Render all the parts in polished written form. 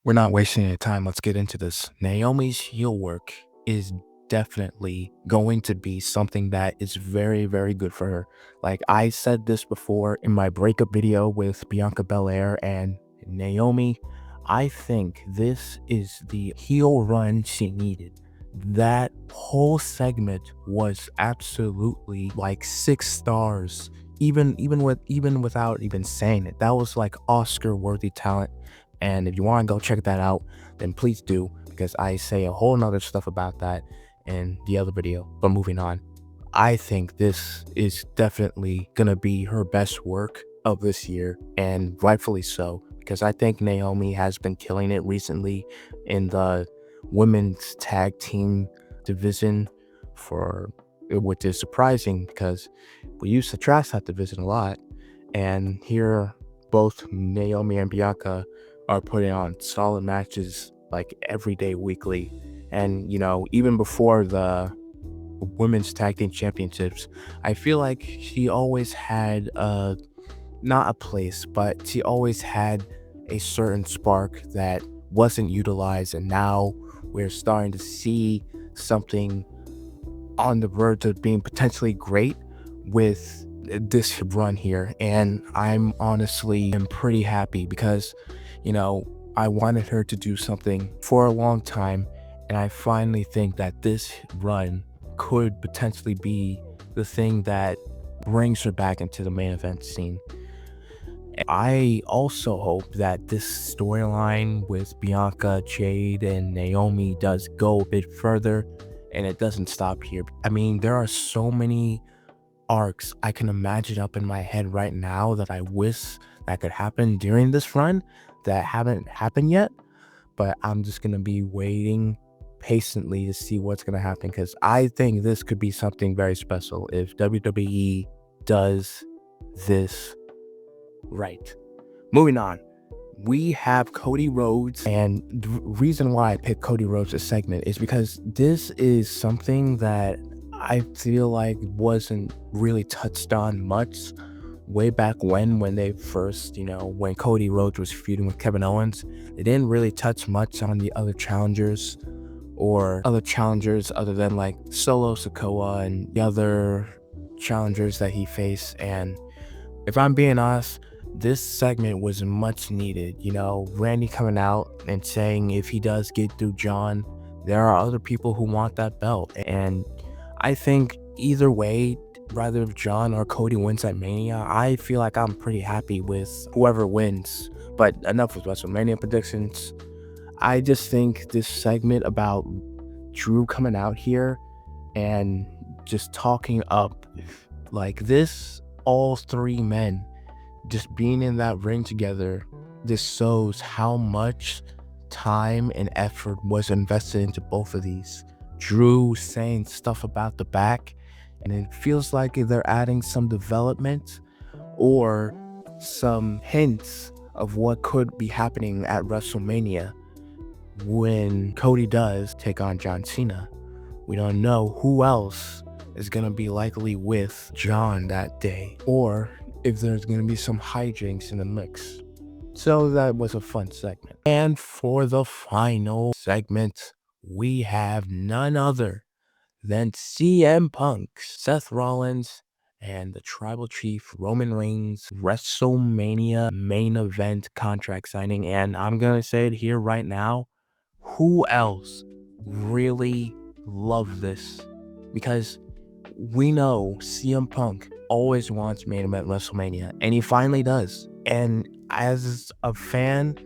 We're not wasting any time. Let's get into this. Naomi's heel work is definitely going to be something that is very, very good for her. Like I said this before in my breakup video with Bianca Belair and Naomi, I think this is the heel run she needed. That whole segment was absolutely like 6 stars. Even without even saying it, that was like Oscar worthy talent. And if you want to go check that out, then please do, because I say a whole nother stuff about that in the other video. But moving on, I think this is definitely gonna be her best work of this year, and rightfully so, because I think Naomi has been killing it recently in the women's tag team division for which is surprising because we used to trash that division a lot. And here both Naomi and Bianca are putting on solid matches like every day, weekly. And even before the women's tag team championships, I feel like she always had not a place, but she always had a certain spark that wasn't utilized, and now we're starting to see something on the verge of being potentially great with this run here. And I'm honestly am pretty happy because I wanted her to do something for a long time, and I finally think that this run could potentially be the thing that brings her back into the main event scene. I also hope that this storyline with Bianca, Jade, and Naomi does go a bit further and it doesn't stop here. I mean, there are so many arcs I can imagine up in my head right now that I wish that could happen during this run that haven't happened yet, but I'm just gonna be waiting patiently to see what's gonna happen, because I think this could be something very special if WWE does this right. Moving on, we have Cody Rhodes, and the reason why I picked Cody Rhodes this segment is because this is something that I feel like wasn't really touched on much way back when they first, when Cody Rhodes was feuding with Kevin Owens. They didn't really touch much on the other challengers other than like Solo Sikoa and the other challengers that he faced. And if I'm being honest, this segment was much needed. Randy coming out and saying if he does get through John, there are other people who want that belt. And I think either way, whether if John or Cody wins at Mania, I feel like I'm pretty happy with whoever wins. But enough with WrestleMania predictions. I just think this segment about Drew coming out here and just talking up like this, all three men just being in that ring together, this shows how much time and effort was invested into both of these. Drew saying stuff about the back, and it feels like they're adding some development or some hints of what could be happening at WrestleMania when Cody does take on John Cena. We don't know who else is going to be likely with John that day, or if there's going to be some hijinks in the mix. So that was a fun segment. And for the final segment, we have none other than CM Punk, Seth Rollins, and the Tribal Chief Roman Reigns WrestleMania main event contract signing. And I'm going to say it here right now, who else really loved this? Because we know CM Punk always wants main event WrestleMania, and he finally does. And as a fan,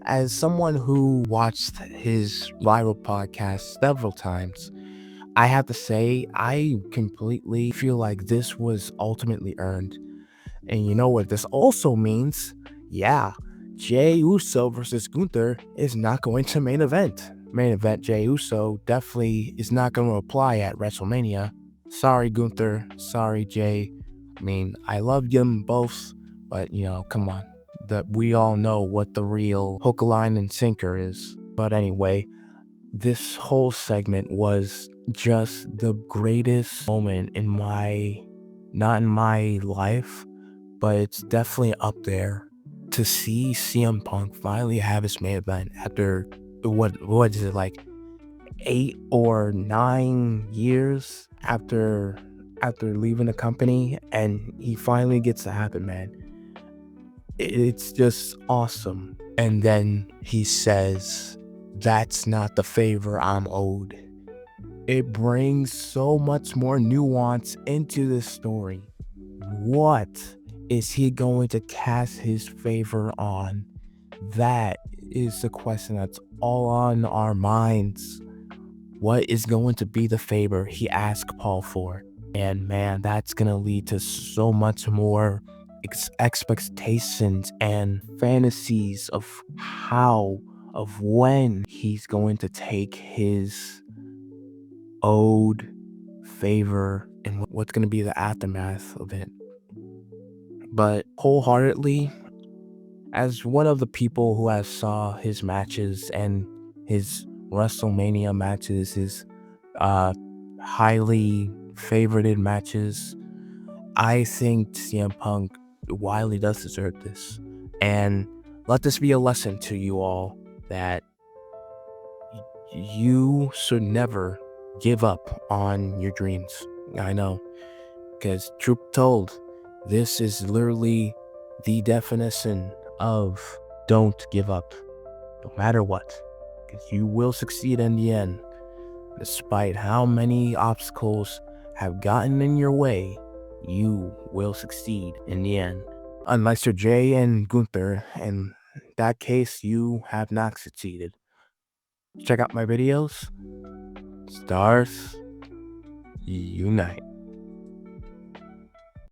as someone who watched his viral podcast several times, I have to say, I completely feel like this was ultimately earned. And you know what this also means? Yeah, Jey Uso versus Gunther is not going to main event. Main event Jey Uso definitely is not going to apply at WrestleMania. Sorry, Gunther. Sorry, Jay. I mean, I love them both, but come on. We all know what the real hook, line, and sinker is. But anyway, this whole segment was just the greatest moment not in my life, but it's definitely up there to see CM Punk finally have his main event after what is it, like 8 or 9 years after leaving the company, and he finally gets to happen, man. It's just awesome. And then he says, "That's not the favor I'm owed." It brings so much more nuance into this story. What is he going to cast his favor on? That is the question that's all on our minds. What is going to be the favor he asked Paul for? And man, that's going to lead to so much more expectations and fantasies of when he's going to take his owed favor and what's going to be the aftermath of it. But wholeheartedly, as one of the people who has saw his matches and his WrestleMania matches, his highly favorited matches, I think CM Punk widely does deserve this. And let this be a lesson to you all that you should never give up on your dreams. I know, because truth told, this is literally the definition of don't give up, no matter what, because you will succeed in the end. Despite how many obstacles have gotten in your way, you will succeed in the end. Unless you're Jay and Gunther, in that case, you have not succeeded. Check out my videos. STARZ Unite.